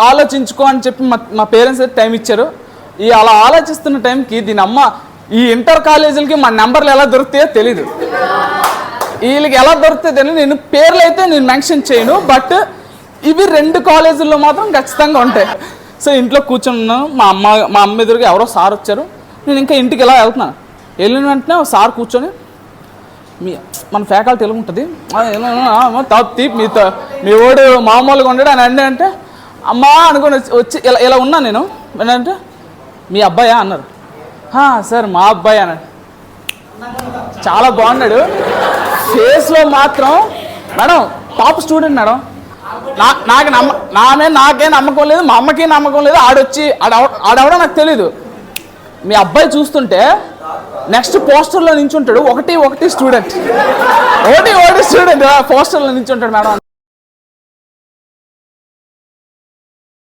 ఆలోచించుకో అని చెప్పి మా పేరెంట్స్ అయితే టైం ఇచ్చారు. ఈ అలా ఆలోచిస్తున్న టైంకి దీని అమ్మ ఈ ఇంటర్ కాలేజీలకి మా నెంబర్లు ఎలా దొరుకుతాయో తెలీదు, వీళ్ళకి ఎలా దొరుకుతాయో తెలియదు. నేను పేర్లు అయితే నేను మెన్షన్ చేయను, బట్ ఇవి 2 కాలేజీల్లో మాత్రం ఖచ్చితంగా ఉంటాయి. సో ఇంట్లో కూర్చున్నాను, మా అమ్మ ఎదురుగా ఎవరో సార్ వచ్చారు. నేను ఇంకా ఇంటికి ఎలా వెళ్తున్నాను, వెళ్ళిన వెంటనే సార్ కూర్చొని మన ఫ్యాకల్టీ ఎలా ఉంటుంది మీ ఓడు మామూలుగా ఉండడు అని అంటే అమ్మా అనుకుని వచ్చి ఇలా ఉన్నా నేను. ఏంటంటే మీ అబ్బాయా అన్నారు. సార్ మా అబ్బాయి అన్నాడు. చాలా బాగున్నాడు. ఫేస్లో మాత్రం మేడం టాప్ స్టూడెంట్ మేడం. నాకే నమ్మకం లేదు, మా అమ్మకి నమ్మకం లేదు. ఆడెవడో నాకు తెలీదు. మీ అబ్బాయి చూస్తుంటే నెక్స్ట్ పోస్టర్లో నించుంటాడు, ఒకటి స్టూడెంట్ పోస్టర్లో నించుంటాడు మేడం.